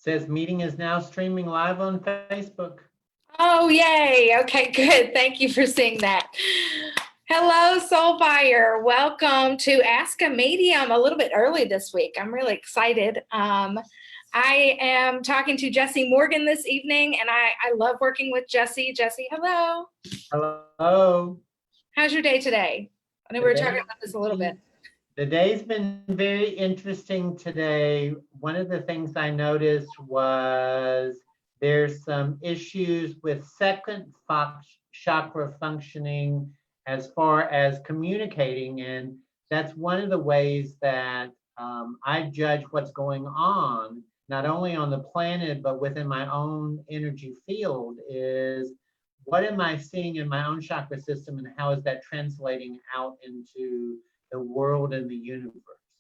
Says meeting is now streaming live on Facebook. Oh, yay. Okay, good. Thank you for seeing that. Hello, Soul Buyer. Welcome to Ask a Medium a little bit early this week. I'm really excited. I am talking to Jessie Morgan this evening, and I love working with Jessie. Jessie, hello. Hello. How's your day today? I know we were talking about this a little bit. The day's been very interesting today. One of the things I noticed was there's some issues with second chakra functioning as far as communicating, and that's one of the ways that I judge what's going on, not only on the planet, but within my own energy field, is what am I seeing in my own chakra system and how is that translating out into the world and the universe.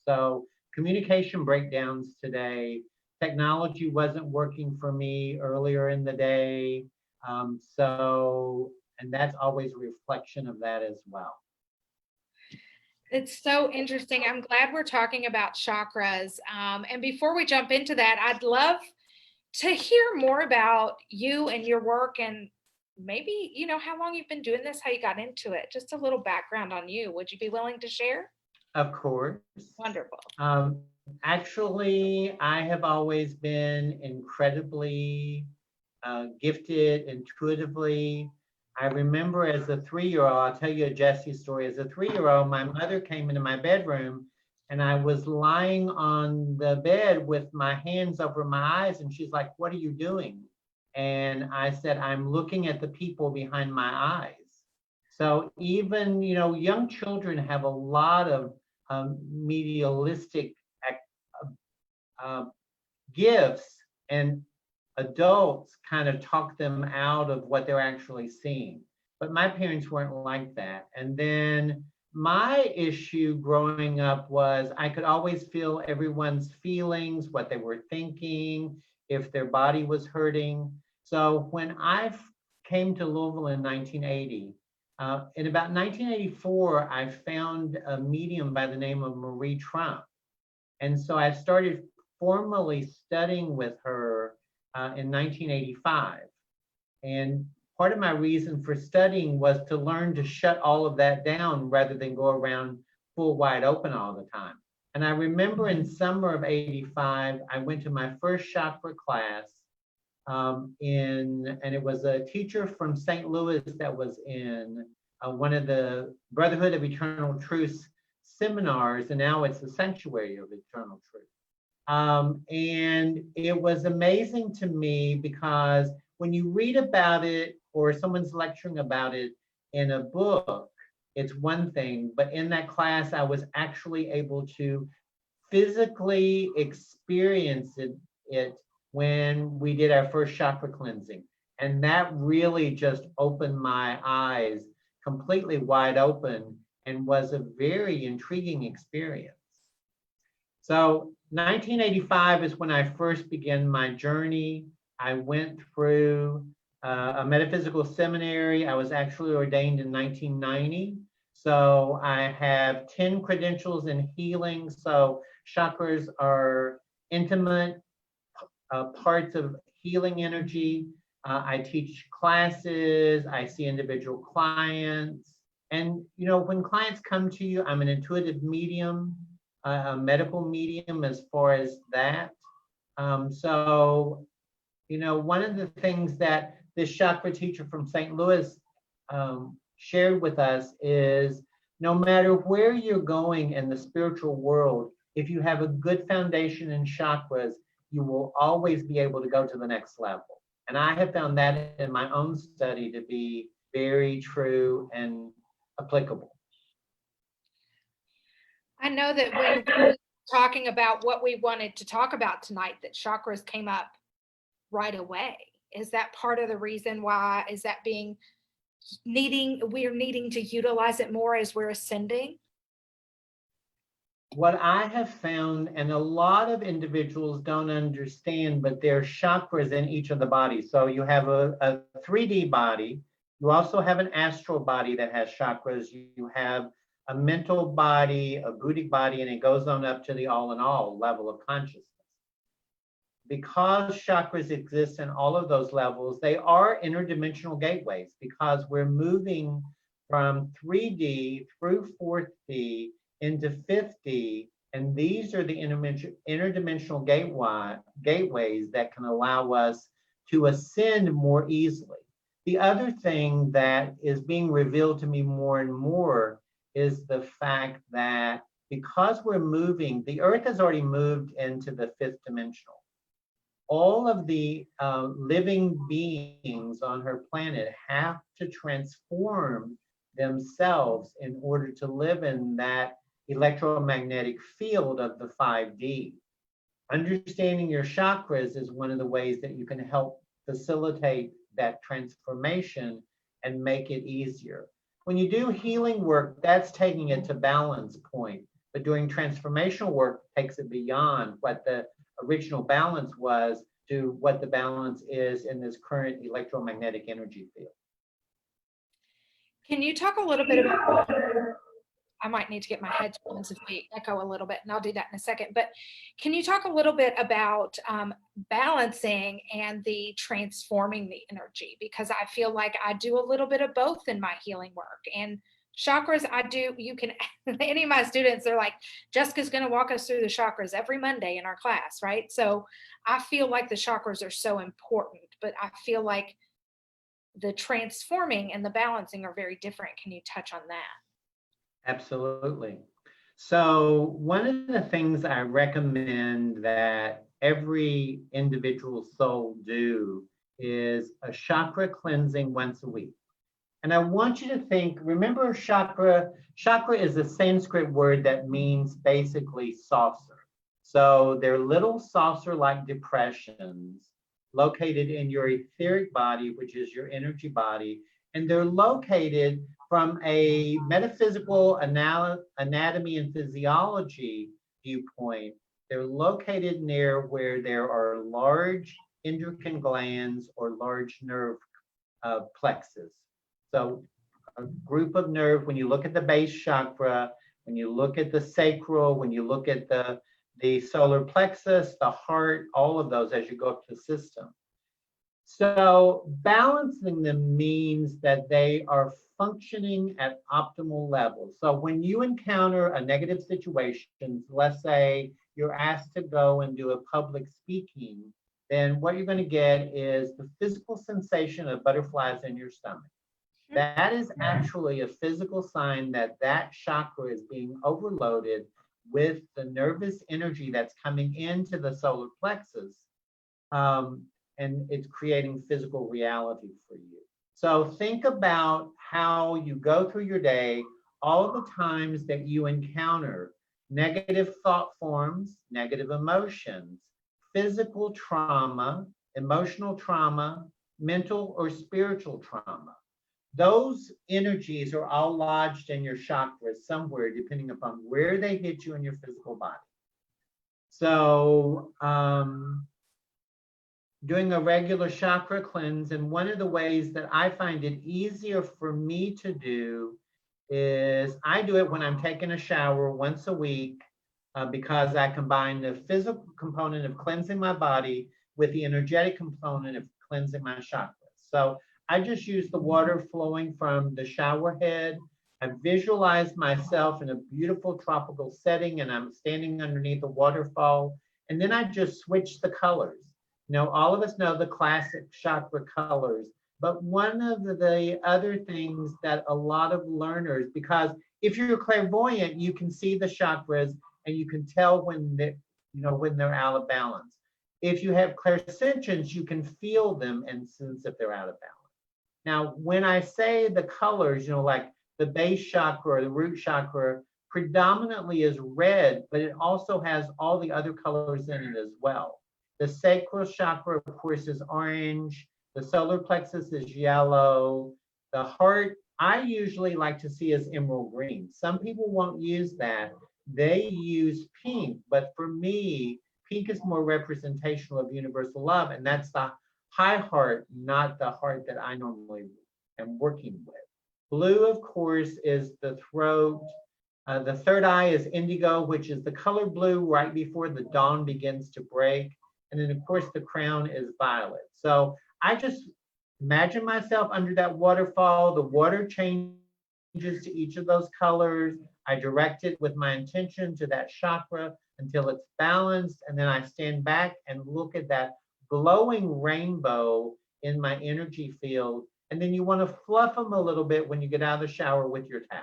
So communication breakdowns today. Technology wasn't working for me earlier in the day. And that's always a reflection of that as well. It's so interesting. I'm glad we're talking about chakras. And before we jump into that, I'd love to hear more about you and your work and maybe, how long you've been doing this, how you got into it, just a little background on you. Would you be willing to share? Of course. Wonderful. Actually, I have always been incredibly gifted intuitively. I remember as a 3-year-old, I'll tell you a Jessie story. As a 3-year-old, my mother came into my bedroom and I was lying on the bed with my hands over my eyes and she's like, "What are you doing?" And I said, "I'm looking at the people behind my eyes." So even, young children have a lot of medialistic gifts, and adults kind of talk them out of what they're actually seeing. But my parents weren't like that. And then my issue growing up was I could always feel everyone's feelings, what they were thinking, if their body was hurting. So when I came to Louisville in 1980, in about 1984, I found a medium by the name of Marie Trump. And so I started formally studying with her in 1985. And part of my reason for studying was to learn to shut all of that down rather than go around full wide open all the time. And I remember in summer of 85, I went to my first chakra class and it was a teacher from St. Louis that was in one of the Brotherhood of Eternal Truth seminars, and now it's the Sanctuary of Eternal Truth. And it was amazing to me because when you read about it or someone's lecturing about it in a book, it's one thing, but in that class, I was actually able to physically experience it when we did our first chakra cleansing. And that really just opened my eyes completely wide open and was a very intriguing experience. So 1985 is when I first began my journey. I went through a metaphysical seminary. I was actually ordained in 1990. So I have 10 credentials in healing. So chakras are intimate parts of healing energy. I teach classes, I see individual clients. And, when clients come to you, I'm an intuitive medium, a medical medium as far as that. So, one of the things that this chakra teacher from St. Louis shared with us is no matter where you're going in the spiritual world, if you have a good foundation in chakras, you will always be able to go to the next level. And I have found that in my own study to be very true and applicable. I know that when we were talking about what we wanted to talk about tonight, that chakras came up right away. Is that part of the reason why? Is that we're needing to utilize it more as we're ascending? What I have found, and a lot of individuals don't understand, but there are chakras in each of the bodies. So you have a 3D body. You also have an astral body that has chakras. You have a mental body, a buddhic body, and it goes on up to the all in all level of consciousness. because chakras exist in all of those levels, they are interdimensional gateways because we're moving from 3D through 4D into 5D, and these are the interdimensional gateways that can allow us to ascend more easily. The other thing that is being revealed to me more and more is the fact that because we're moving, the Earth has already moved into the 5th dimensional. All of the living beings on her planet have to transform themselves in order to live in that electromagnetic field of the 5D. Understanding your chakras is one of the ways that you can help facilitate that transformation and make it easier. When you do healing work, that's taking it to balance point, but doing transformational work takes it beyond what the original balance was to what the balance is in this current electromagnetic energy field. Can you talk a little bit about, I might need to get my headphones if we echo a little bit, and I'll do that in a second, but can you talk a little bit about balancing and the transforming the energy? Because I feel like I do a little bit of both in my healing work. And chakras, I do, you can, any of my students, they're like, Jessica's going to walk us through the chakras every Monday in our class, right? So I feel like the chakras are so important, but I feel like the transforming and the balancing are very different. Can you touch on that? Absolutely. So one of the things I recommend that every individual soul do is a chakra cleansing once a week. And I want you to think, remember chakra is a Sanskrit word that means basically saucer. So they're little saucer-like depressions located in your etheric body, which is your energy body, and they're located from a metaphysical anatomy and physiology viewpoint. They're located near where there are large endocrine glands or large nerve plexus. So a group of nerve, when you look at the base chakra, when you look at the sacral, when you look at the solar plexus, the heart, all of those as you go up the system. So balancing them means that they are functioning at optimal levels. So when you encounter a negative situation, let's say you're asked to go and do a public speaking, then what you're going to get is the physical sensation of butterflies in your stomach. That is actually a physical sign that that chakra is being overloaded with the nervous energy that's coming into the solar plexus, and it's creating physical reality for you. So think about how you go through your day, all of the times that you encounter negative thought forms, negative emotions, physical trauma, emotional trauma, mental or spiritual trauma. Those energies are all lodged in your chakras somewhere, depending upon where they hit you in your physical body. So doing a regular chakra cleanse, and one of the ways that I find it easier for me to do is I do it when I'm taking a shower once a week, because I combine the physical component of cleansing my body with the energetic component of cleansing my chakras. So I just use the water flowing from the shower head. I visualize myself in a beautiful tropical setting and I'm standing underneath a waterfall. And then I just switch the colors. You know, all of us know the classic chakra colors, but one of the other things that a lot of learners, because if you're clairvoyant, you can see the chakras and you can tell when they're out of balance. If you have clairsentience, you can feel them and sense if they're out of balance. Now, when I say the colors, like the base chakra or the root chakra predominantly is red, but it also has all the other colors in it as well. The sacral chakra, of course, is orange. The solar plexus is yellow. The heart, I usually like to see as emerald green. Some people won't use that. They use pink, but for me, pink is more representational of universal love, and that's the high heart, not the heart that I normally am working with. Blue, of course, is the throat. The third eye is indigo, which is the color blue right before the dawn begins to break. And then of course the crown is violet. So I just imagine myself under that waterfall. The water changes to each of those colors. I direct it with my intention to that chakra until it's balanced. And then I stand back and look at that glowing rainbow in my energy field. And then you want to fluff them a little bit when you get out of the shower with your towel.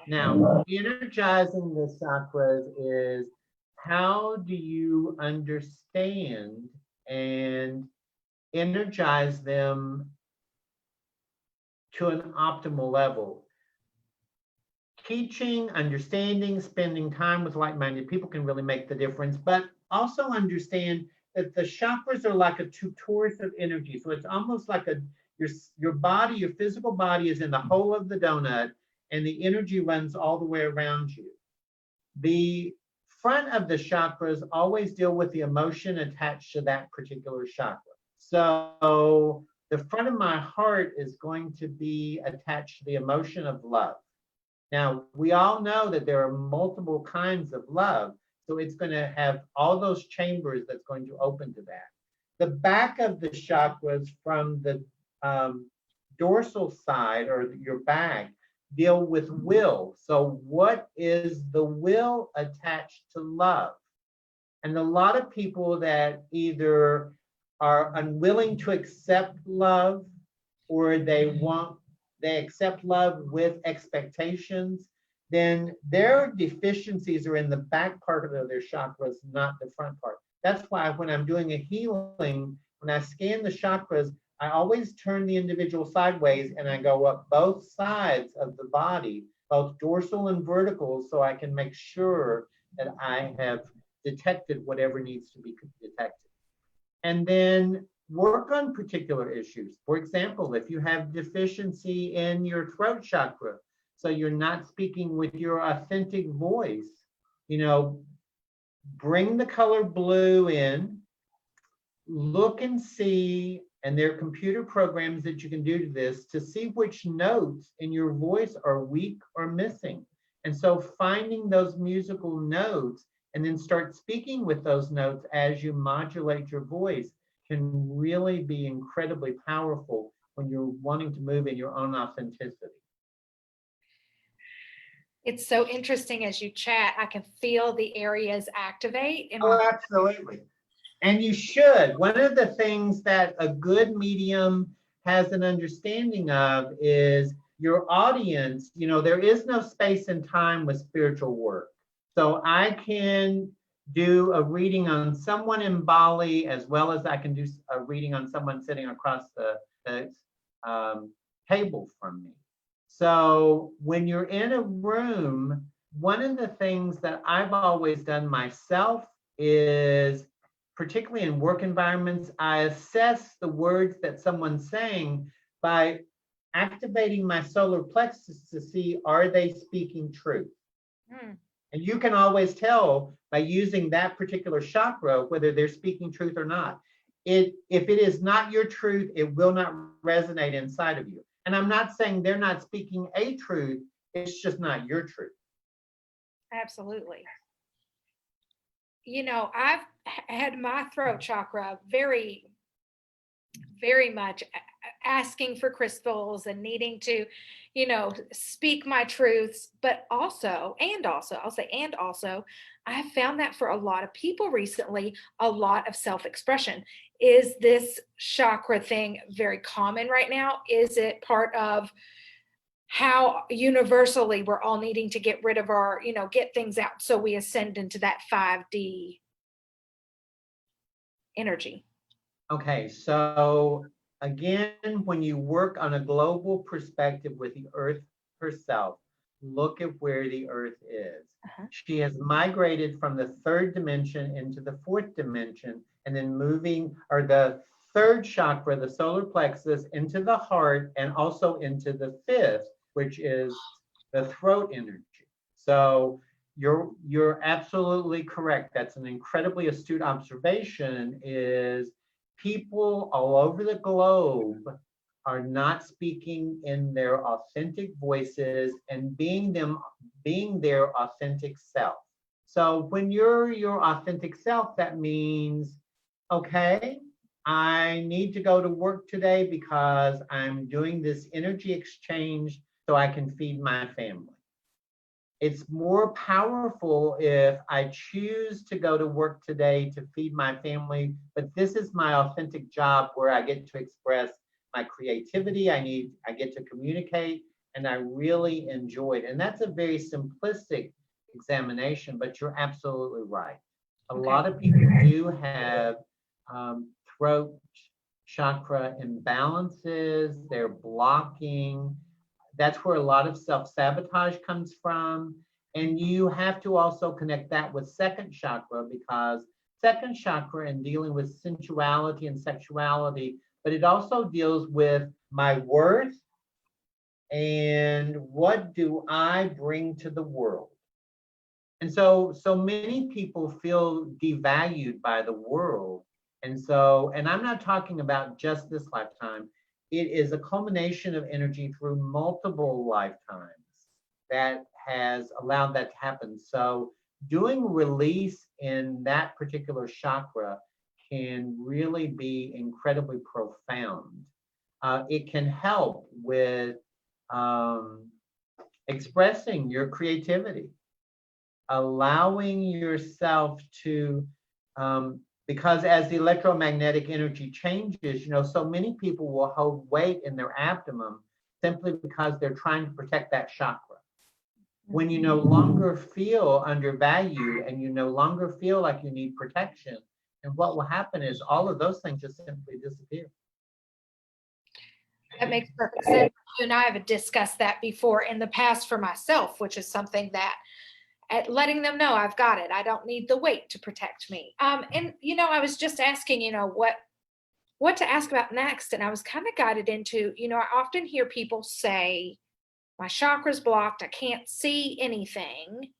Now, energizing the chakras is, how do you understand and energize them to an optimal level? Teaching, understanding, spending time with like-minded people can really make the difference, but also understand that the chakras are like a torus of energy. So it's almost like your body, your physical body is in the hole of the donut, and the energy runs all the way around you. The front of the chakras always deal with the emotion attached to that particular chakra. So the front of my heart is going to be attached to the emotion of love. Now, we all know that there are multiple kinds of love, so it's going to have all those chambers that's going to open to that. The back of the chakras from the dorsal side, or your back, deal with will. So what is the will attached to love? And a lot of people that either are unwilling to accept love, or they accept love with expectations, then their deficiencies are in the back part of their chakras, not the front part. That's why when I'm doing a healing, when I scan the chakras, I always turn the individual sideways and I go up both sides of the body, both dorsal and vertical, so I can make sure that I have detected whatever needs to be detected. And then work on particular issues. For example, if you have deficiency in your throat chakra, so you're not speaking with your authentic voice, bring the color blue in, look and see, and there are computer programs that you can do to this to see which notes in your voice are weak or missing. And so finding those musical notes and then start speaking with those notes as you modulate your voice can really be incredibly powerful when you're wanting to move in your own authenticity. It's so interesting as you chat, I can feel the areas activate. Absolutely. And you should. One of the things that a good medium has an understanding of is your audience. There is no space and time with spiritual work. So I can do a reading on someone in Bali as well as I can do a reading on someone sitting across the table from me. So when you're in a room, one of the things that I've always done myself is, particularly in work environments, I assess the words that someone's saying by activating my solar plexus to see, are they speaking truth? And you can always tell by using that particular chakra whether they're speaking truth or not. If it is not your truth, it will not resonate inside of you. And I'm not saying they're not speaking a truth, it's just not your truth. Absolutely. I've had my throat chakra very, very much asking for crystals and needing to, speak my truths, but also, I've found that for a lot of people recently, a lot of self-expression. Is this chakra thing very common right now? Is it part of how universally we're all needing to get rid of our, get things out so we ascend into that 5D energy? Okay, so again, when you work on a global perspective with the Earth herself, look at where the Earth is. She has migrated from the third dimension into the fourth dimension, and then moving, or the third chakra, the solar plexus, into the heart, and also into the fifth, which is the throat energy. So you're absolutely correct. That's an incredibly astute observation, is people all over the globe are not speaking in their authentic voices and being their authentic self. So when you're your authentic self, that means, okay, I need to go to work today because I'm doing this energy exchange so I can feed my family. It's more powerful if I choose to go to work today to feed my family, but this is my authentic job where I get to express my creativity, I get to communicate, and I really enjoy it. And that's a very simplistic examination, but you're absolutely right. A lot of people do have throat chakra imbalances, they're blocking. That's where a lot of self-sabotage comes from. And you have to also connect that with second chakra, because second chakra in dealing with sensuality and sexuality, but it also deals with my worth and what do I bring to the world. And so many people feel devalued by the world. And I'm not talking about just this lifetime. It is a culmination of energy through multiple lifetimes that has allowed that to happen. So doing release in that particular chakra can really be incredibly profound. It can help with expressing your creativity, allowing yourself to, because as the electromagnetic energy changes, so many people will hold weight in their abdomen simply because they're trying to protect that chakra. When you no longer feel undervalued and you no longer feel like you need protection, and what will happen is all of those things just simply disappear. That makes perfect sense. You and I have discussed that before in the past for myself, which is something that at letting them know I've got it. I don't need the weight to protect me. And I was just asking, what to ask about next. And I was kind of guided into, I often hear people say, my chakra's blocked, I can't see anything.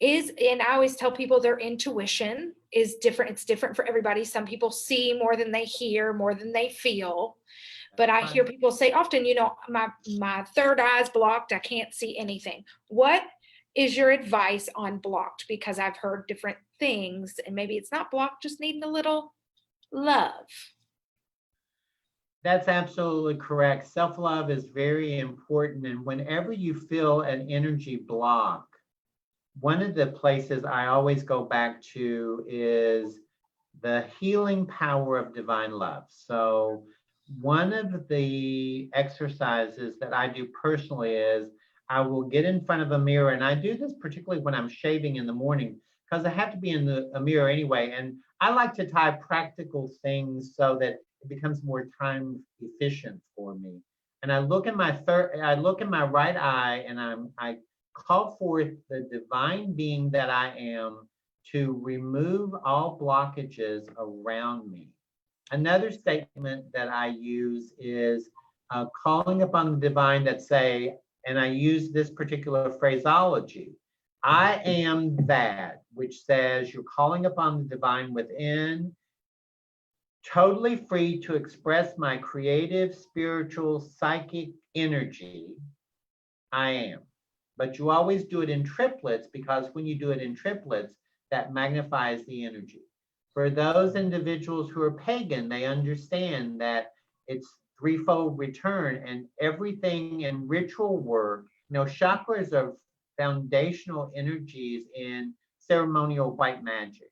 And I always tell people their intuition is different. It's different for everybody. Some people see more than they hear, more than they feel. But I hear people say often, my third eye's blocked, I can't see anything. What is your advice on blocked? Because I've heard different things, and maybe it's not blocked, just needing a little love. That's absolutely correct. Self-love is very important. And whenever you feel an energy block, one of the places I always go back to is the healing power of divine love. So one of the exercises that I do personally is I will get in front of a mirror, and I do this particularly when I'm shaving in the morning because I have to be in a mirror anyway. And I like to tie practical things so that it becomes more time efficient for me. And I look in my right eye, and I call forth the divine being that I am to remove all blockages around me. Another statement that I use is calling upon the divine that say, and I use this particular phraseology, I am that, which says you're calling upon the divine within, totally free to express my creative, spiritual, psychic energy. I am. But you always do it in triplets, because when you do it in triplets, that magnifies the energy. For those individuals who are pagan, they understand that it's threefold return, and everything in ritual work, chakras are foundational energies in ceremonial white magic.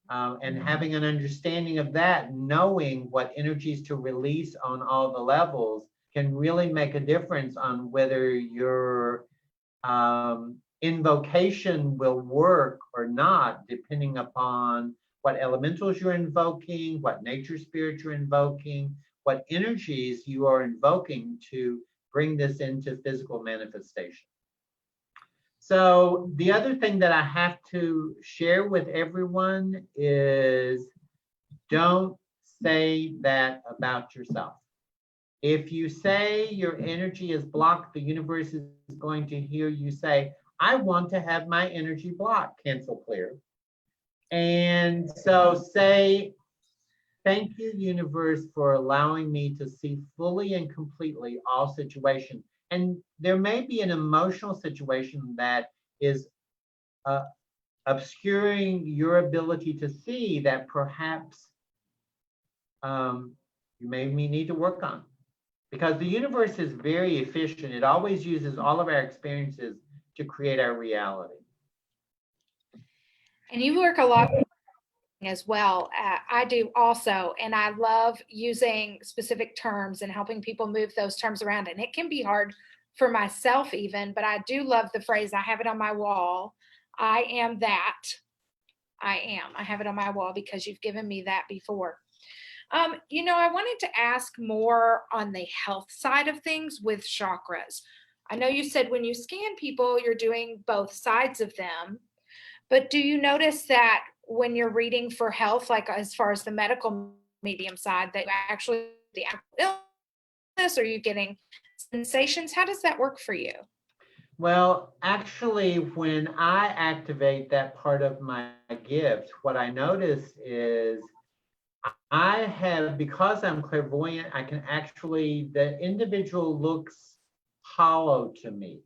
And having an understanding of that, knowing what energies to release on all the levels, can really make a difference on whether your invocation will work or not, depending upon what elementals you're invoking, what nature spirit you're invoking, what energies you are invoking to bring this into physical manifestation. So the other thing that I have to share with everyone is, don't say that about yourself. If you say your energy is blocked, the universe is going to hear you say, I want to have my energy blocked, cancel, clear. And so say, thank you, universe, for allowing me to see fully and completely all situations. And there may be an emotional situation that is obscuring your ability to see that perhaps you may need to work on. Because the universe is very efficient. It always uses all of our experiences to create our reality. And you work a lot as well. I do also. And I love using specific terms and helping people move those terms around. And it can be hard for myself even, but I do love the phrase. I have it on my wall. I am that. I am. I have it on my wall because you've given me that before. I wanted to ask more on the health side of things with chakras. I know you said when you scan people, you're doing both sides of them, but do you notice that when you're reading for health, like as far as the medical medium side, that actually the actual illness, are you getting sensations? How does that work for you? Well, actually, when I activate that part of my gift, what I notice is I have, because I'm clairvoyant, I can actually, the individual looks hollow to me.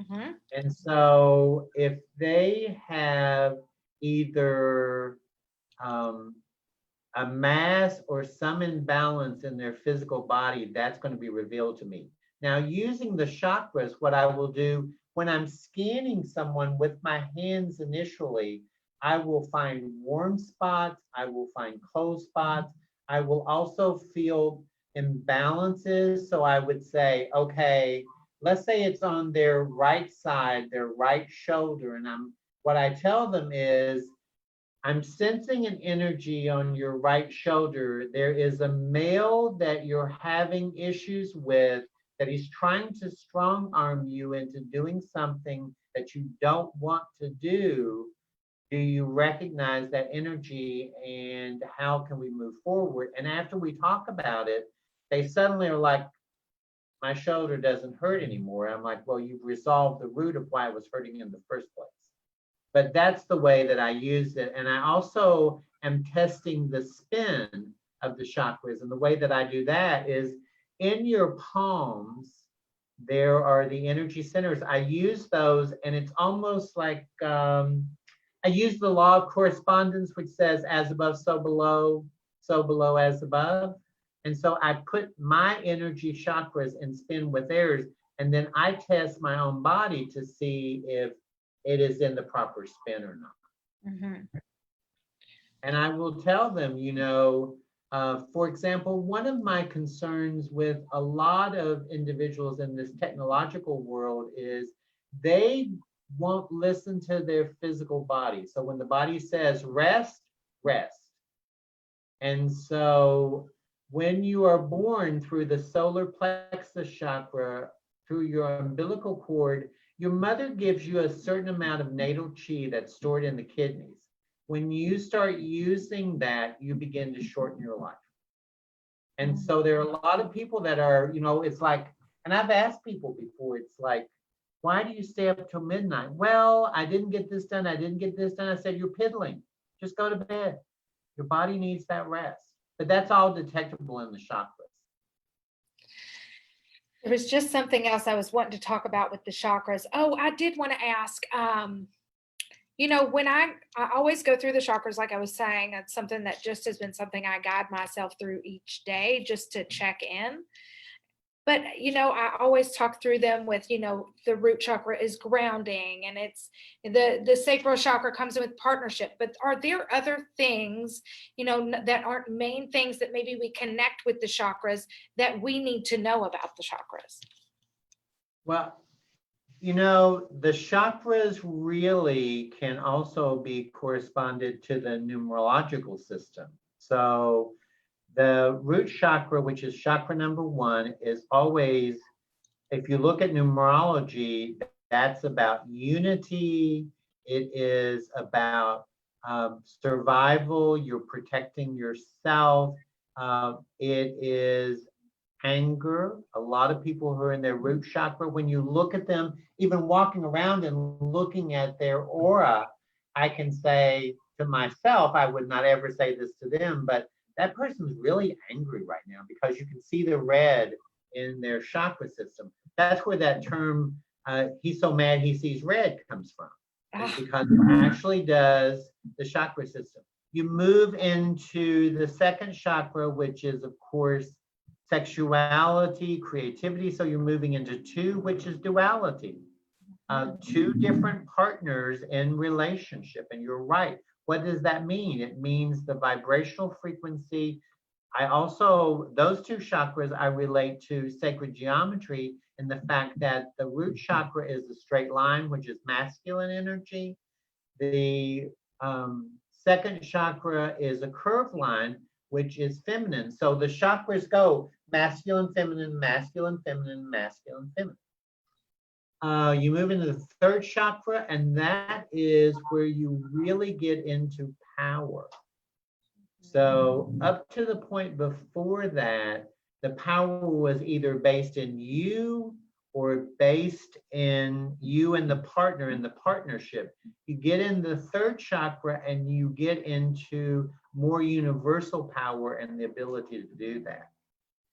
Mm-hmm. And so if they have either a mass or some imbalance in their physical body, that's going to be revealed to me. Now, using the chakras, what I will do when I'm scanning someone with my hands initially, I will find warm spots, I will find cold spots, I will also feel imbalances. So I would say, okay, let's say it's on their right side, their right shoulder, and what I tell them is, I'm sensing an energy on your right shoulder. There is a male that you're having issues with, that he's trying to strong arm you into doing something that you don't want to do. Do you recognize that energy, and how can we move forward? And after we talk about it, they suddenly are like, my shoulder doesn't hurt anymore. I'm like, well, you've resolved the root of why it was hurting in the first place. But that's the way that I use it. And I also am testing the spin of the chakras. And the way that I do that is in your palms, there are the energy centers. I use those, and it's almost like I use the law of correspondence, which says as above, so below, as above. And so I put my energy chakras and spin with theirs. And then I test my own body to see if it is in the proper spin or not. Mm-hmm. And I will tell them, for example, one of my concerns with a lot of individuals in this technological world is they won't listen to their physical body. So when the body says rest, rest. And so when you are born through the solar plexus chakra, through your umbilical cord, your mother gives you a certain amount of natal chi that's stored in the kidneys. When you start using that, you begin to shorten your life. And so there are a lot of people that are, it's like, and I've asked people before, it's like, why do you stay up till midnight? Well, I didn't get this done. I didn't get this done. I said, you're piddling. Just go to bed. Your body needs that rest. But that's all detectable in the chakras. There was just something else I was wanting to talk about with the chakras. Oh, I did want to ask, when I always go through the chakras, like I was saying, that's something that just has been something I guide myself through each day just to check in. But, I always talk through them with, the root chakra is grounding, and it's the sacral chakra comes in with partnership. But are there other things, that aren't main things that maybe we connect with the chakras that we need to know about the chakras? Well, the chakras really can also be corresponded to the numerological system. So the root chakra, which is chakra number 1, is always, if you look at numerology, that's about unity. It is about survival. You're protecting yourself. It is anger. A lot of people who are in their root chakra, when you look at them, even walking around and looking at their aura, I can say to myself, I would not ever say this to them, but that person's really angry right now because you can see the red in their chakra system. That's where that term, he's so mad he sees red, comes from. because it actually does the chakra system. You move into the second chakra, which is, of course, sexuality, creativity. So you're moving into two, which is duality. Two different partners in relationship. And you're right. What does that mean? It means the vibrational frequency. I also, those two chakras I relate to sacred geometry in the fact that the root chakra is a straight line, which is masculine energy. The second chakra is a curved line, which is feminine. So the chakras go masculine, feminine, masculine, feminine, masculine, feminine. You move into the third chakra, and that is where you really get into power. So up to the point before that, the power was either based in you or based in you and the partner in the partnership. You get in the third chakra and you get into more universal power and the ability to do that.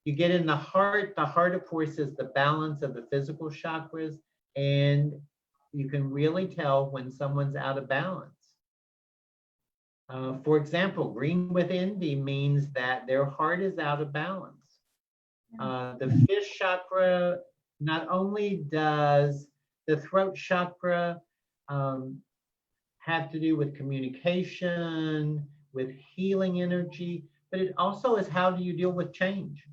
You get in the heart. The heart, of course, is the balance of the physical chakras, and you can really tell when someone's out of balance. For example, green with envy means that their heart is out of balance. The fifth chakra, not only does the throat chakra have to do with communication, with healing energy, but it also is how do you deal with change?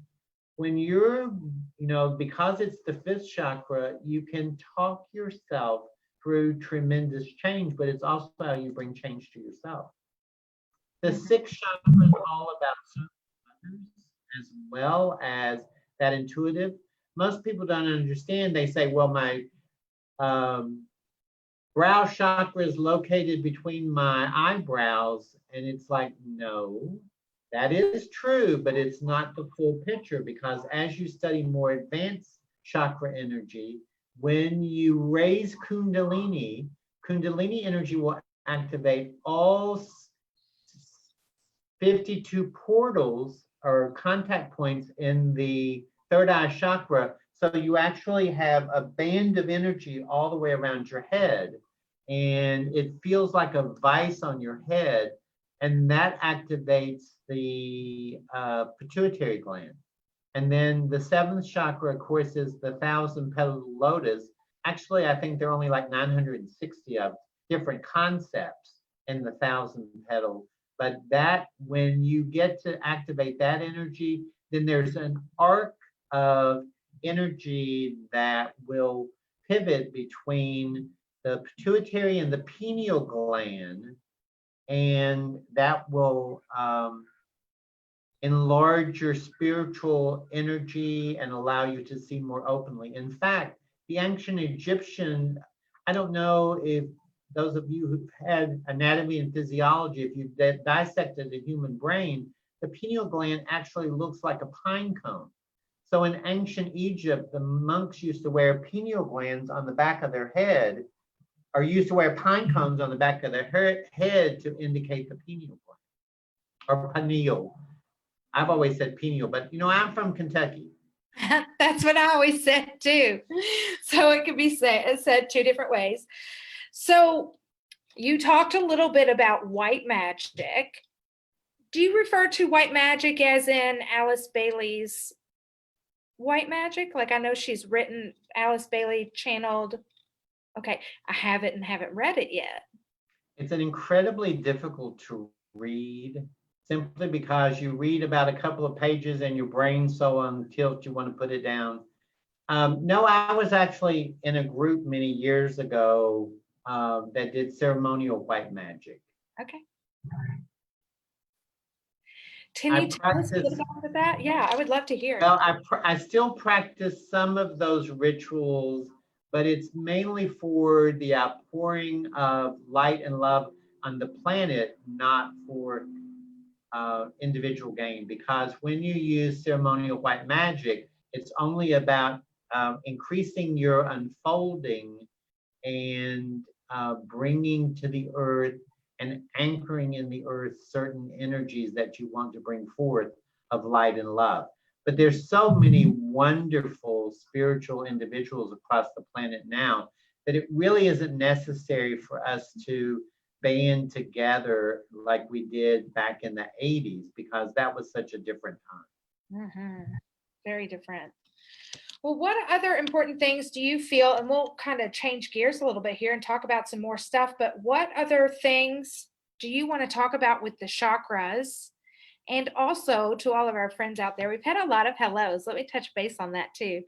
When you're, because it's the fifth chakra, you can talk yourself through tremendous change, but it's also how you bring change to yourself. The sixth chakra is all about others as well as that intuitive. Most people don't understand. They say, well, my brow chakra is located between my eyebrows. And it's like, no, that is true, but it's not the full picture, because as you study more advanced chakra energy, when you raise Kundalini energy will activate all 52 portals or contact points in the third eye chakra. So you actually have a band of energy all the way around your head, and it feels like a vice on your head, and that activates the pituitary gland. And then the seventh chakra, of course, is the 1,000-petaled lotus. Actually, I think there are only like 960 of different concepts in the 1,000-petal. But that, when you get to activate that energy, then there's an arc of energy that will pivot between the pituitary and the pineal gland, and that will enlarge your spiritual energy and allow you to see more openly. In fact, the ancient Egyptian, I don't know if those of you who've had anatomy and physiology, if you've dissected the human brain, the pineal gland actually looks like a pine cone. So in ancient Egypt, the monks used to wear pineal glands on the back of their head, or used to wear pine cones on the back of their head to indicate the pineal gland, or pineal. I've always said pineal, but I'm from Kentucky. That's what I always said too. So it could be said two different ways. So you talked a little bit about white magic. Do you refer to white magic as in Alice Bailey's white magic? Like, I know she's written, Alice Bailey channeled. Okay, I haven't read it yet. It's an incredibly difficult to read, simply because you read about a couple of pages and your brain's so on tilt you want to put it down. No, I was actually in a group many years ago that did ceremonial white magic. Okay. Can you tell us a little about that? Yeah, I would love to hear. Well, I still practice some of those rituals, but it's mainly for the outpouring of light and love on the planet, not for individual gain. Because when you use ceremonial white magic, it's only about increasing your unfolding and bringing to the earth and anchoring in the earth certain energies that you want to bring forth of light and love. But there's so many wonderful spiritual individuals across the planet now but it really isn't necessary for us to band together like we did back in the 80s, because that was such a different time. Very different. Well, what other important things do you feel, and we'll kind of change gears a little bit here and talk about some more stuff, but what other things do you want to talk about with the chakras? And also to all of our friends out there, we've had a lot of hellos. Let me touch base on that too.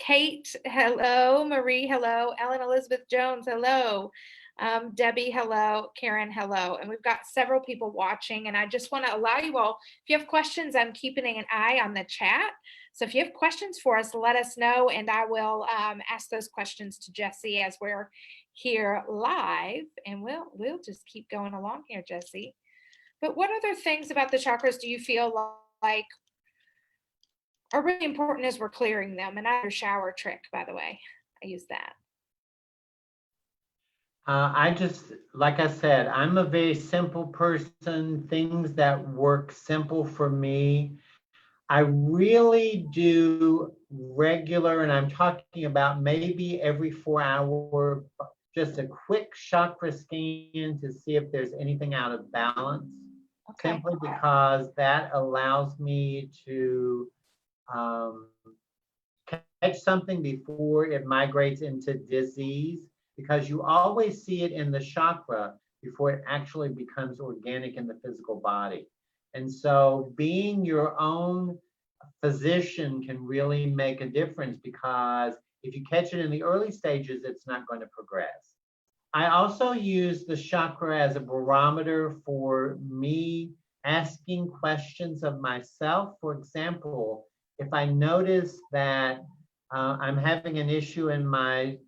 Kate, hello. Marie, hello. Ellen Elizabeth Jones, hello. Debbie, hello. Karen, hello. And we've got several people watching, and I just want to allow you all, if you have questions, I'm keeping an eye on the chat. So if you have questions for us, let us know, and I will ask those questions to Jessie as we're here live, and we'll just keep going along here, Jessie. But what other things about the chakras do you feel like are really important as we're clearing them? And I have a shower trick, by the way. I use that. I just, like I said, I'm a very simple person. Things that work simple for me. I really do regular, and I'm talking about maybe every 4 hours, just a quick chakra scan to see if there's anything out of balance. Okay. Simply because that allows me to catch something before it migrates into disease, because you always see it in the chakra before it actually becomes organic in the physical body. And so being your own physician can really make a difference, because if you catch it in the early stages, it's not going to progress. I also use the chakra as a barometer for me asking questions of myself. For example, if I notice that I'm having an issue in my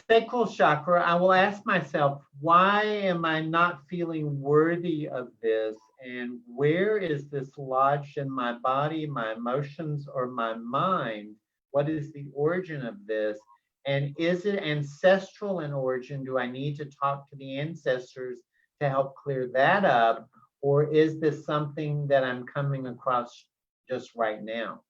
sacral chakra, I will ask myself, why am I not feeling worthy of this? And where is this lodged in my body, my emotions, or my mind? What is the origin of this? And is it ancestral in origin? Do I need to talk to the ancestors to help clear that up? Or is this something that I'm coming across just right now?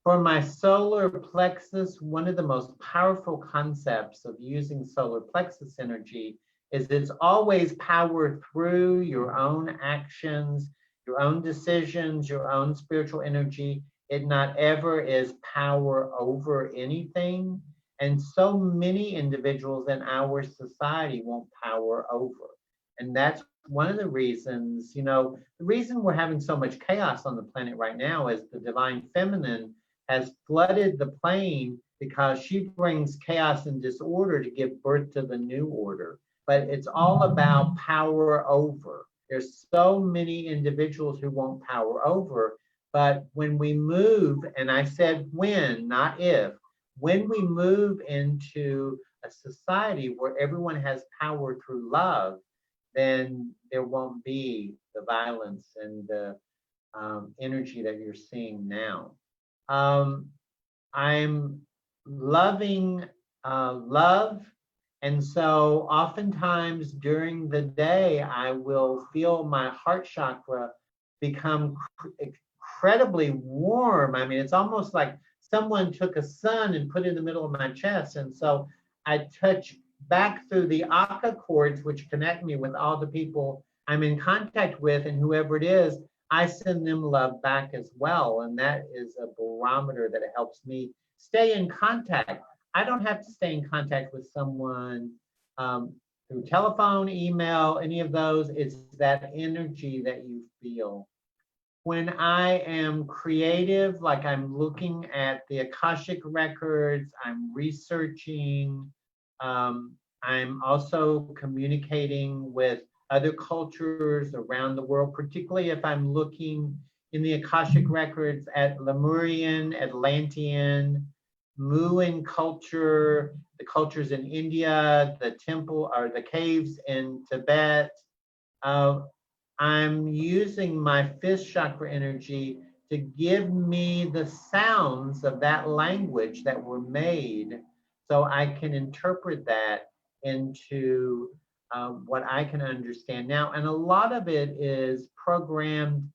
For my solar plexus, one of the most powerful concepts of using solar plexus energy is it's always power through your own actions, your own decisions, your own spiritual energy. It not ever is power over anything. And so many individuals in our society want power over. And that's one of the reasons, the reason we're having so much chaos on the planet right now is the divine feminine has flooded the plane, because she brings chaos and disorder to give birth to the new order. But it's all about power over. There's so many individuals who want power over, but when we move, and I said when, not if, when we move into a society where everyone has power through love, then there won't be the violence and the energy that you're seeing now. I'm loving love. And so oftentimes during the day, I will feel my heart chakra become incredibly warm. I mean, it's almost like someone took a sun and put it in the middle of my chest. And so I touch back through the Aka cords, which connect me with all the people I'm in contact with, and whoever it is, I send them love back as well. And that is a barometer that helps me stay in contact. I don't have to stay in contact with someone through telephone, email, any of those. It's that energy that you feel. When I am creative, like I'm looking at the Akashic records, I'm researching, I'm also communicating with other cultures around the world, particularly if I'm looking in the Akashic records at Lemurian, Atlantean, Muin culture, the cultures in India, the temple or the caves in Tibet. I'm using my fifth chakra energy to give me the sounds of that language that were made, so I can interpret that into what I can understand now. And a lot of it is programmed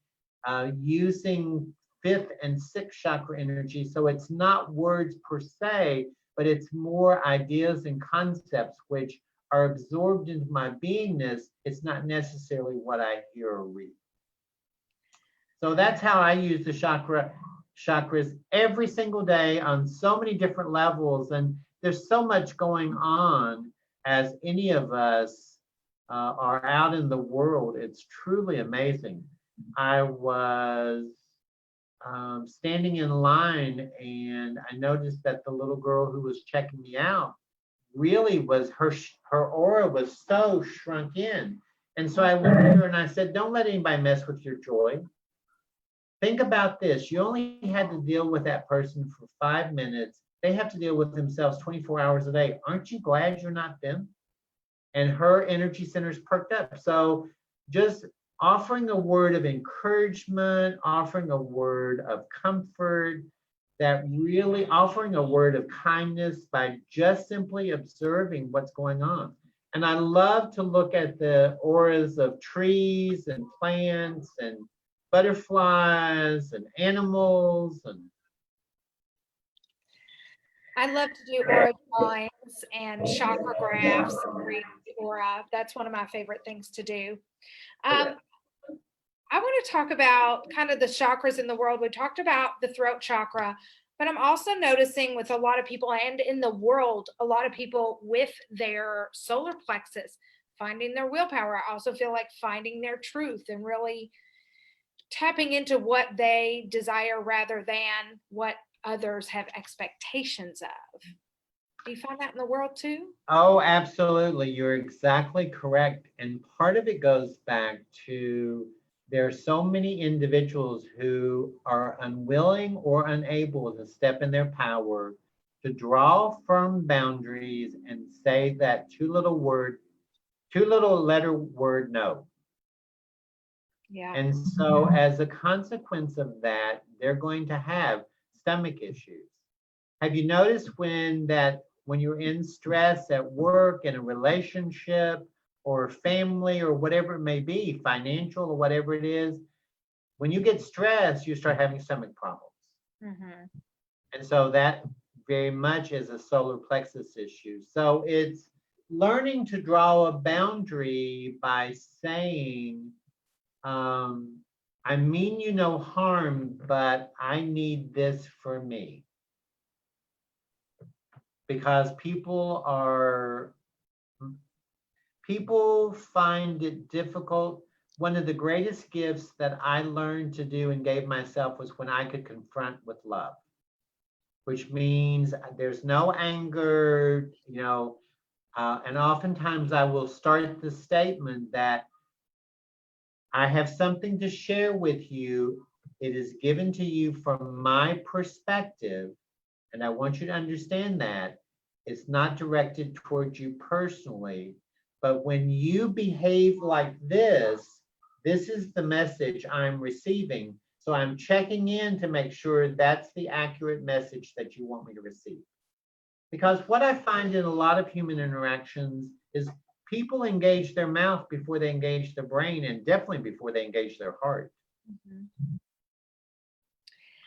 using fifth and sixth chakra energy. So it's not words per se, but it's more ideas and concepts which are absorbed into my beingness. It's not necessarily what I hear or read. So that's how I use the chakras every single day on so many different levels. And there's so much going on as any of us are out in the world. It's truly amazing. I was standing in line and I noticed that the little girl who was checking me out really was, her aura was so shrunk in. And so I looked at her and I said, don't let anybody mess with your joy. Think about this. You only had to deal with that person for 5 minutes. They have to deal with themselves 24 hours a day. Aren't you glad you're not them? And her energy centers perked up. So just offering a word of encouragement, offering a word of comfort, that really offering a word of kindness by just simply observing what's going on. And I love to look at the auras of trees and plants and butterflies and animals. And I love to do aura lines and chakra graphs and read aura. That's one of my favorite things to do. I want to talk about kind of the chakras in the world. We talked about the throat chakra, but I'm also noticing with a lot of people and in the world, a lot of people with their solar plexus finding their willpower. I also feel like finding their truth and really tapping into what they desire rather than what others have expectations of. Do you find that in the world too? Oh, absolutely. You're exactly correct. And part of it goes back to there are so many individuals who are unwilling or unable to step in their power to draw firm boundaries and say that two little letter word no. Yeah. And so as a consequence of that, they're going to have stomach issues. Have you noticed when you're in stress at work, in a relationship or family or whatever it may be, financial or whatever it is, when you get stressed, you start having stomach problems. Mm-hmm. And so that very much is a solar plexus issue. So it's learning to draw a boundary by saying, I mean you no harm, but I need this for me. Because people find it difficult. One of the greatest gifts that I learned to do and gave myself was when I could confront with love, which means there's no anger, and oftentimes I will start the statement that I have something to share with you. It is given to you from my perspective, and I want you to understand that it's not directed towards you personally, but when you behave like this is the message I'm receiving. So I'm checking in to make sure that's the accurate message that you want me to receive. Because what I find in a lot of human interactions is people engage their mouth before they engage their brain, and definitely before they engage their heart. Mm-hmm.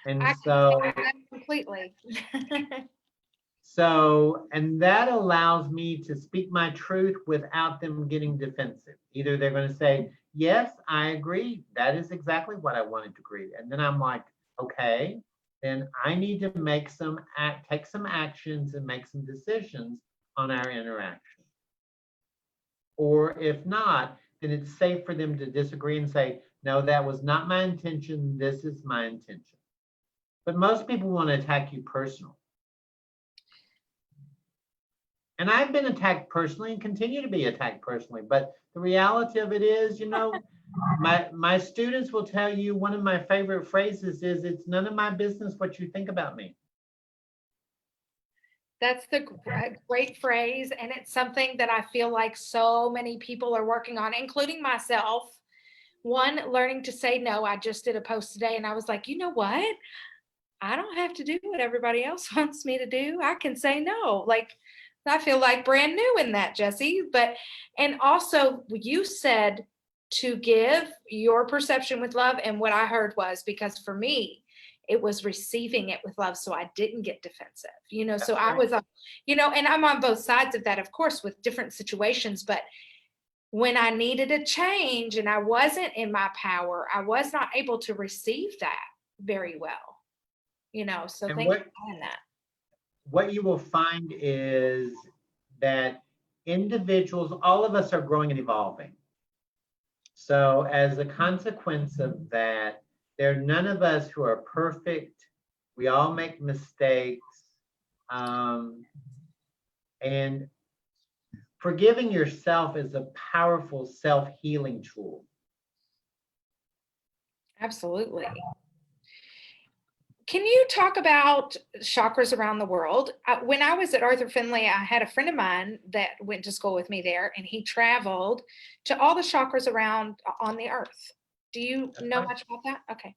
And I so can that completely. And that allows me to speak my truth without them getting defensive. Either they're going to say, yes, I agree. That is exactly what I wanted to agree. And then I'm like, okay, then I need to take some actions and make some decisions on our interaction. Or if not, then it's safe for them to disagree and say, no, that was not my intention. This is my intention. But most people want to attack you personally. And I've been attacked personally and continue to be attacked personally. But the reality of it is, my students will tell you one of my favorite phrases is, it's none of my business what you think about me. That's the great phrase. And it's something that I feel like so many people are working on, including myself. One, learning to say no. I just did a post today and I was like, you know what? I don't have to do what everybody else wants me to do. I can say no. Like, I feel like brand new in that, Jessie. And also you said to give your perception with love. And what I heard was, because for me, it was receiving it with love, so I didn't get defensive, you know. So I right. was, you know, and I'm on both sides of that, of course, with different situations. But when I needed a change and I wasn't in my power, I was not able to receive that very well, you know. So And thank you for saying that. what you will find is that individuals, all of us are growing and evolving. So as a consequence of that, there are none of us who are perfect. We all make mistakes. And forgiving yourself is a powerful self-healing tool. Absolutely. Can you talk about chakras around the world? When I was at Arthur Findlay, I had a friend of mine that went to school with me there, and he traveled to all the chakras around on the earth. Do you know much about that? Okay.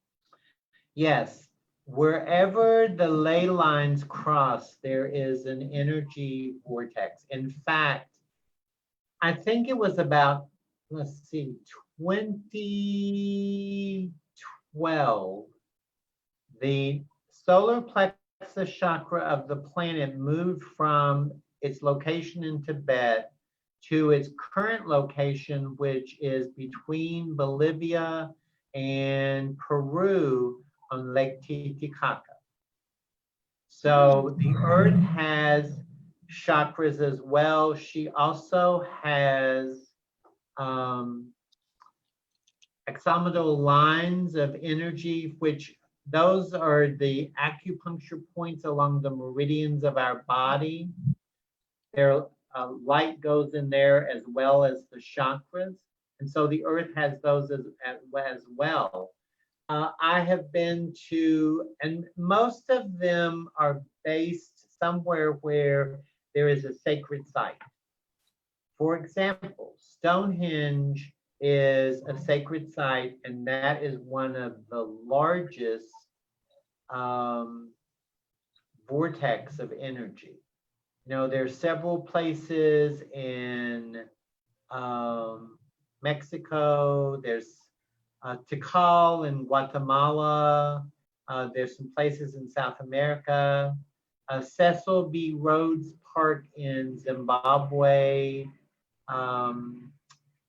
Yes. Wherever the ley lines cross, there is an energy vortex. In fact, I think it was about, let's see, 2012, the solar plexus chakra of the planet moved from its location in Tibet to its current location, which is between Bolivia and Peru on Lake Titicaca. So the earth has chakras as well. She also has hexagonal lines of energy, which those are the acupuncture points along the meridians of our body. There, light goes in there as well as the chakras. And so the earth has those as well. I have been to, and most of them are based somewhere where there is a sacred site. For example, Stonehenge is a sacred site, and that is one of the largest vortex of energy. You know, there's several places in Mexico. There's Tikal in Guatemala. There's some places in South America. Cecil B. Rhodes Park in Zimbabwe.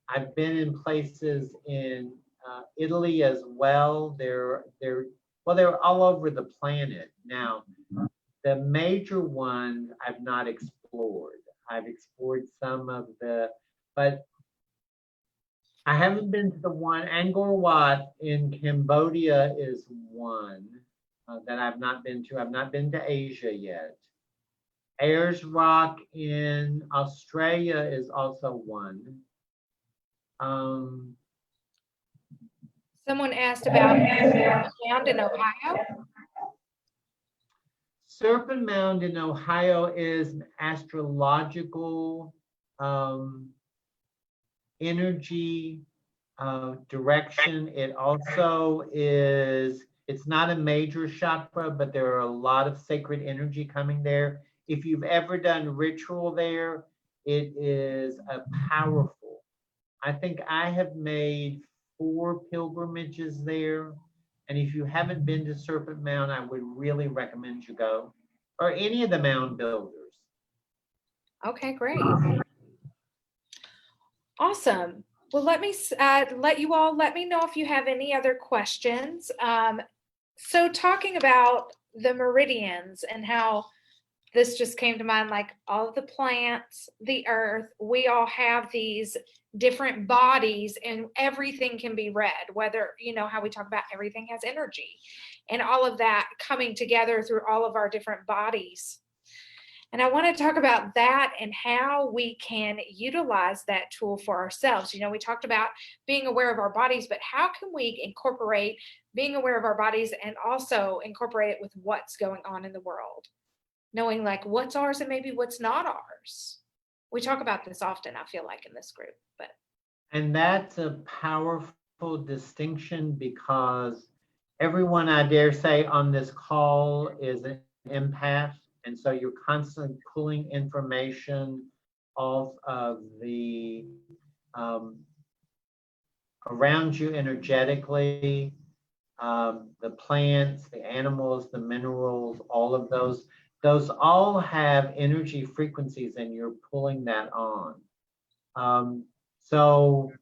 I've been in places in Italy as well. They're all over the planet. Now, the major ones I've not explored. I've explored some of but I haven't been to the one. Angkor Wat in Cambodia is one that I've not been to. I've not been to Asia yet. Ayers Rock in Australia is also one. Someone asked about Mound in Ohio. Serpent Mound in Ohio is an astrological energy direction. It also is, it's not a major chakra, but there are a lot of sacred energy coming there. If you've ever done ritual there, it is a powerful. I think I have made 4 pilgrimages there. And if you haven't been to Serpent Mound, I would really recommend you go, or any of the mound builders. Okay, great. Awesome. Well, let me let you all let me know if you have any other questions. So talking about the meridians and how this just came to mind, like all of the plants, the earth, we all have these different bodies and everything can be read, whether, you know, how we talk about everything has energy and all of that coming together through all of our different bodies. And I want to talk about that and how we can utilize that tool for ourselves. You know, we talked about being aware of our bodies, but how can we incorporate being aware of our bodies and also incorporate it with what's going on in the world? Knowing like what's ours and maybe what's not ours. We talk about this often, I feel like, in this group. And that's a powerful distinction because everyone, I dare say, on this call is an empath. And so you're constantly pulling information off of the around you energetically. the plants, the animals, the minerals, all of those all have energy frequencies, and you're pulling that on. So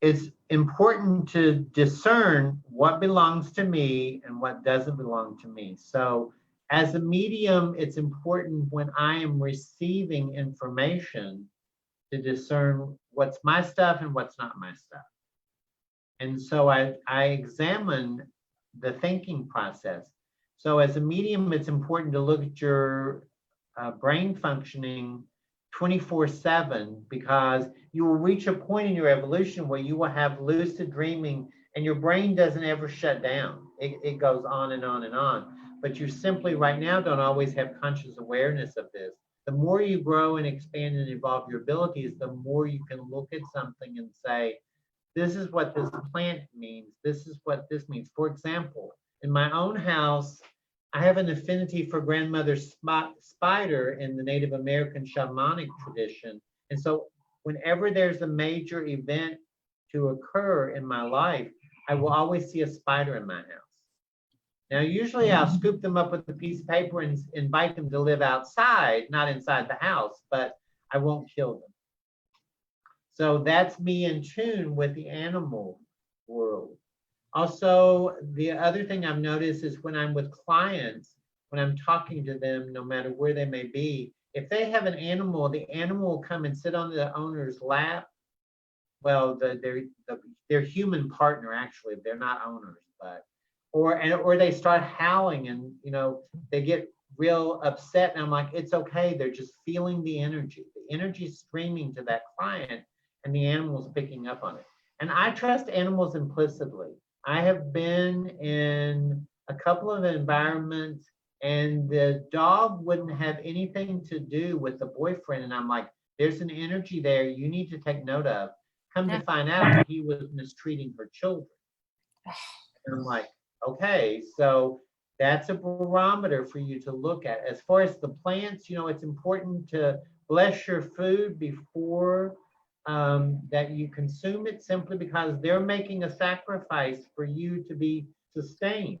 it's important to discern what belongs to me and what doesn't belong to me. So as a medium, it's important when I am receiving information to discern what's my stuff and what's not my stuff. And so I examine the thinking process. So as a medium, it's important to look at your brain functioning 24/7, because you will reach a point in your evolution where you will have lucid dreaming and your brain doesn't ever shut down. It goes on and on and on. But you simply right now don't always have conscious awareness of this. The more you grow and expand and evolve your abilities, the more you can look at something and say, this is what this plant means. This is what this means. For example, in my own house, I have an affinity for grandmother spider in the Native American shamanic tradition. And so whenever there's a major event to occur in my life, I will always see a spider in my house. Now, usually I'll scoop them up with a piece of paper and invite them to live outside, not inside the house, but I won't kill them. So that's me in tune with the animal world. Also, the other thing I've noticed is when I'm with clients, when I'm talking to them, no matter where they may be, if they have an animal, the animal will come and sit on the owner's lap. Well, their human partner, actually, they're not owners, but or they start howling and they get real upset, and I'm like, it's okay. They're just feeling the energy. The energy is streaming to that client, and the animal's picking up on it. And I trust animals implicitly. I have been in a couple of environments and the dog wouldn't have anything to do with the boyfriend. And I'm like, there's an energy there you need to take note of. Come to find out, he was mistreating her children. And I'm like, okay, so that's a barometer for you to look at. As far as the plants, it's important to bless your food before that you consume it, simply because they're making a sacrifice for you to be sustained.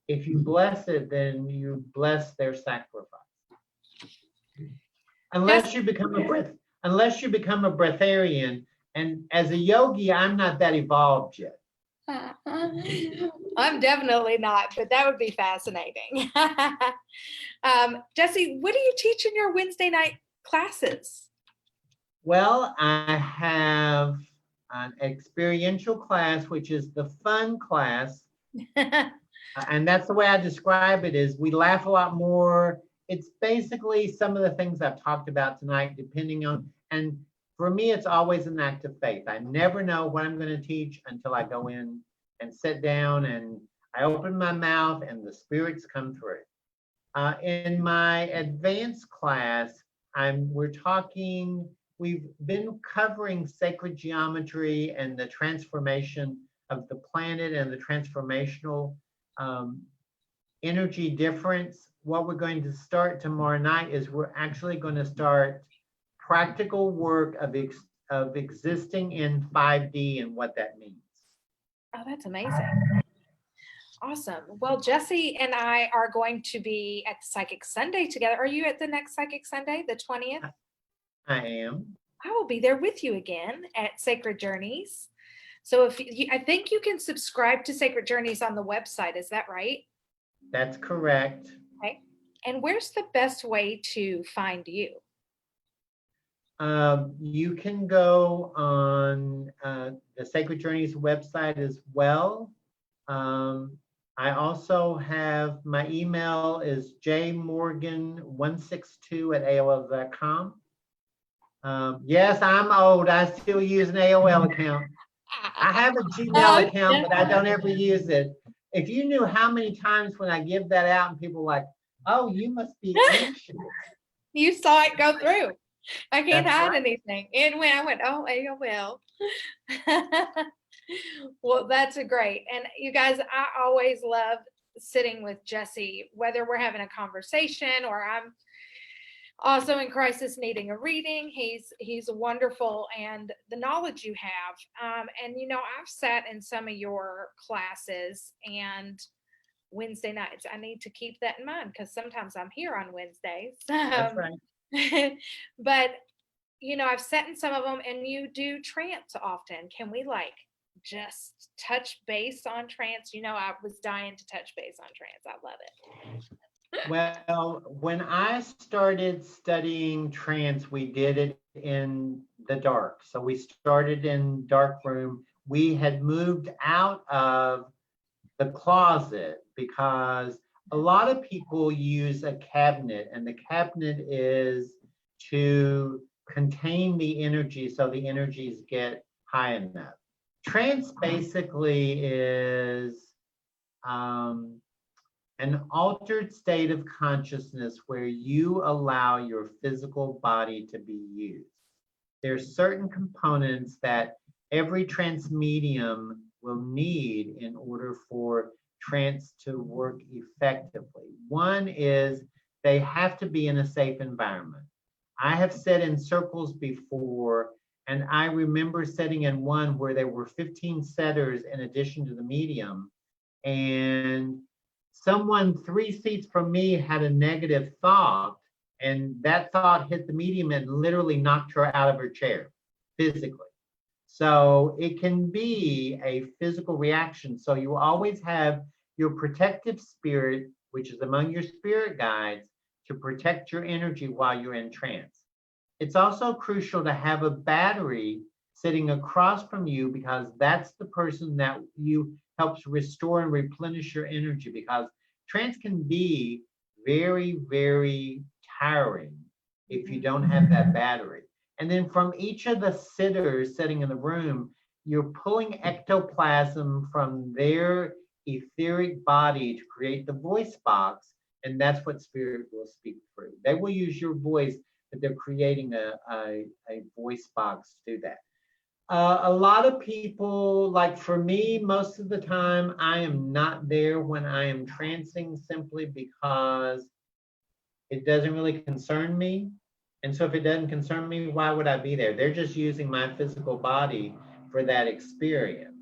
If you bless it, then you bless their sacrifice. Unless you become a breatharian, and as a yogi, I'm not that evolved yet. I'm definitely not, but that would be fascinating. Jessie, what do you teach in your Wednesday night classes? Well, I have an experiential class, which is the fun class. And that's the way I describe it, is we laugh a lot more. It's basically some of the things I've talked about tonight, depending on, and for me, it's always an act of faith. I never know what I'm going to teach until I go in and sit down and I open my mouth and the spirits come through. In my advanced class, we've been covering sacred geometry and the transformation of the planet and the transformational energy difference. What we're going to start tomorrow night is we're actually going to start practical work of existing in 5D and what that means. Oh, that's amazing. Awesome. Well, Jessie and I are going to be at Psychic Sunday together. Are you at the next Psychic Sunday, the 20th? I am. I will be there with you again at Sacred Journeys. So I think you can subscribe to Sacred Journeys on the website. Is that right? That's correct. Okay. And where's the best way to find you? You can go on the Sacred Journeys website as well. I also have, my email is jmorgan162@aol.com. Yes, I'm old. I still use an AOL account. I have a Gmail account, but I don't ever use it. If you knew how many times when I give that out and people are like, oh, you must be ancient. You saw it go through. I can't That's hide right. anything. And when I went, oh, AOL. Well, that's great. And you guys, I always love sitting with Jessie, whether we're having a conversation or I'm also in crisis needing a reading. He's wonderful, and the knowledge you have. And you know, I've sat in some of your classes and Wednesday nights. I need to keep that in mind because sometimes I'm here on Wednesdays. That's right. But you know, I've sat in some of them, and you do trance often. Can we like just touch base on trance? You know, I was dying to touch base on trance. I love it. Well, when I started studying trance, we did it in the dark. So we started in dark room. We had moved out of the closet because a lot of people use a cabinet, and the cabinet is to contain the energy so the energies get high enough. Trance basically is an altered state of consciousness where you allow your physical body to be used. There's certain components that every trance medium will need in order for trance to work effectively. One is they have to be in a safe environment. I have sat in circles before, and I remember sitting in one where there were 15 setters in addition to the medium, and someone 3 seats from me had a negative thought, and that thought hit the medium and literally knocked her out of her chair physically. So it can be a physical reaction. So you always have your protective spirit, which is among your spirit guides, to protect your energy while you're in trance. It's also crucial to have a battery sitting across from you, because that's the person that you helps restore and replenish your energy, because trance can be very, very tiring if you don't have that battery. And then from each of the sitters sitting in the room, you're pulling ectoplasm from their etheric body to create the voice box, and that's what spirit will speak through. They will use your voice, but they're creating a voice box to do that. A lot of people, like for me, most of the time, I am not there when I am trancing, simply because it doesn't really concern me. And so if it doesn't concern me, why would I be there? They're just using my physical body for that experience.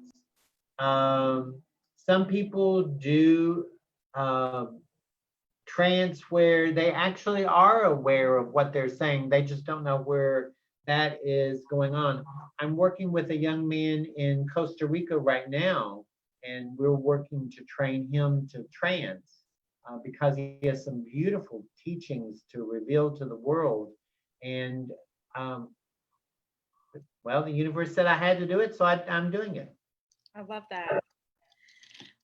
Some people do trance where they actually are aware of what they're saying. They just don't know where that is going on. I'm working with a young man in Costa Rica right now, and we're working to train him to trance because he has some beautiful teachings to reveal to the world. And well, the universe said I had to do it, so I'm doing it. I love that.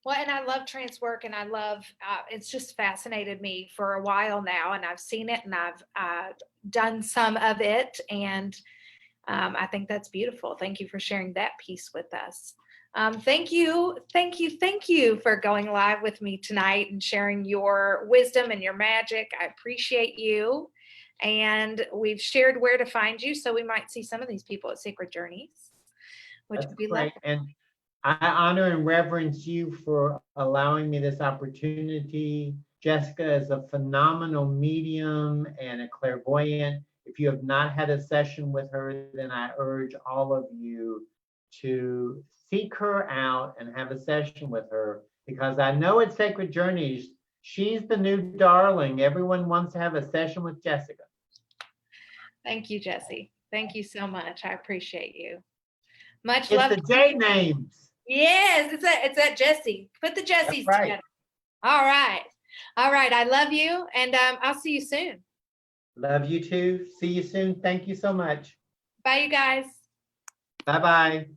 Well, and I love trance work, and I love, it's just fascinated me for a while now, and I've seen it, and I've done some of it, and I think that's beautiful. Thank you for sharing that piece with us. Thank you for going live with me tonight and sharing your wisdom and your magic. I appreciate you. And we've shared where to find you, so we might see some of these people at Sacred Journeys, which would be great. lovely. And I honor and reverence you for allowing me this opportunity. Jessica is a phenomenal medium and a clairvoyant. If you have not had a session with her, then I urge all of you to seek her out and have a session with her, because I know at Sacred Journeys, she's the new darling. Everyone wants to have a session with Jessica. Thank you, Jessie. Thank you so much. I appreciate you. Much It's love. the J names. Yes, it's that Jessie. Put the Jessies That's right. together. All right. All right. I love you, and I'll see you soon. Love you too. See you soon. Thank you so much. Bye, you guys. Bye-bye.